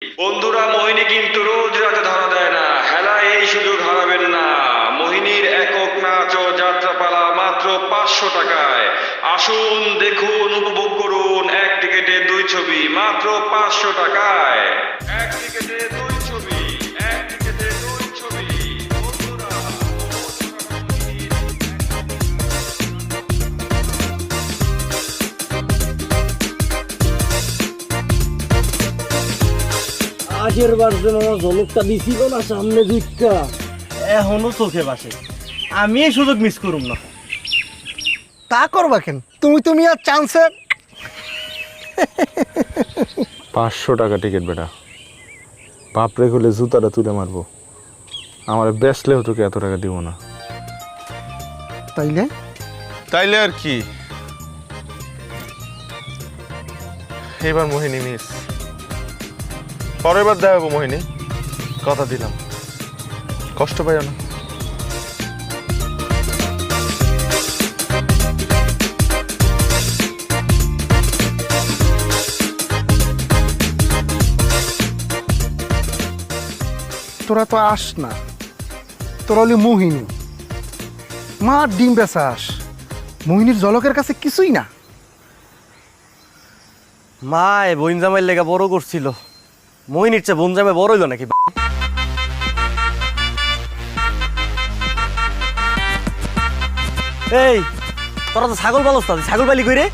বন্ধুরা, মোহিনী কিন্তু রোজ রাতে ধরা দেয় না। হেলায় এই সুযোগ হারাবেন না। মোহিনীর একক নাচ ও যাত্রাপালা মাত্র 500 টাকায়। আসুন, দেখুন, উপভোগ করুন। এক টিকেটে 2 ছবি মাত্র 500 টাকায়। এক টিকেটে 2 ছবি, এক টিকেটে 2 ছবি। বন্ধুরা, আগের বার যে মামা ঝলকটা দিছিল না সামনে দিকটা, এখনো চোখে বাসে। আমি এই সুযোগ মিস করুম না। তা করবা কেন? তুমি আর চান্সে 500 টাকা টিকিট বেটা। বাপরে খুলে জুতাটা তুলে মারবো। আমার বেসলেও তোকে এত টাকা দিব না। তাইলে তাইলে আর কি, এবার মোহিনী মিস। পরের বার দেখাবো মোহিনী, কথা দিলাম। কষ্ট পাইও না। তোরা তো আস না, তোরা হলি মোহিনী। মা ডিম বেচাস, মোহিনীর জলকের কাছে কিছুই না। মা বোন জামাইয়ের লেগা বড় করছিল, মোহিনীর চেয়ে বোন জামাই বড় হইল নাকি? এই তোরা তো ছাগল পালস না, ছাগল পালি কই রে?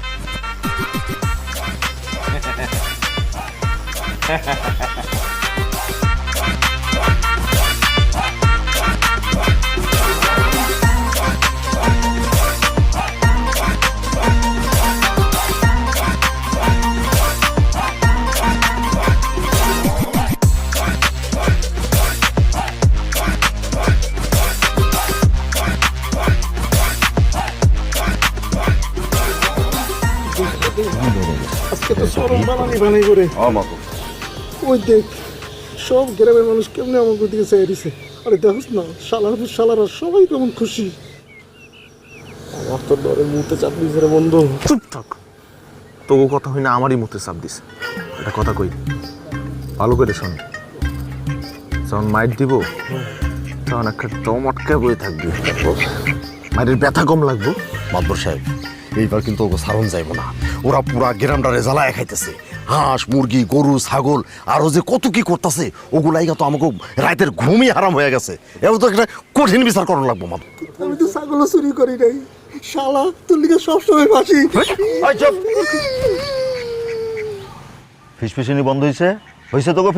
আজকে তো সরম বানানি করে। ওই দেখ, সব গ্রামের মানুষ কেমনে আমার দিকে চেয়ে দিছে। আরে দেখোস না, শালারা সবাই কেমন খুশি। আমার তো ডরে মুতে চাপ দিছে রে বন্ধু। চুপ থাক, তবু কথা হই না, আমারই মুখে চাপ দিছে। একটা কথা কই, ভালো করে শোন। যখন মাইট দিব তখন একটা দম আটকে বই থাকবি। মাইটের ব্যথা কম লাগবো। মাতবর সাহেব, এইবার কিন্তু ওকে সারণ যাইব না। ওরা পুরা গ্রামটারে জ্বালায় খাইতেছে। হাঁস, মুরগি, গরু, ছাগল আরো যে কত কি করতেছে, ওগুলাইগা তো আমাকে রাতের ঘুমই হারাম হয়ে গেছে। এবার তো একটা কঠিন বিচার করানো লাগবো। মাত আমি তো ছাগলও চুরি করি নাই। শালা তোর লিগে সবসময় ফাঁসি। ফিসফিসিনি বন্ধ হয়েছে তোকে।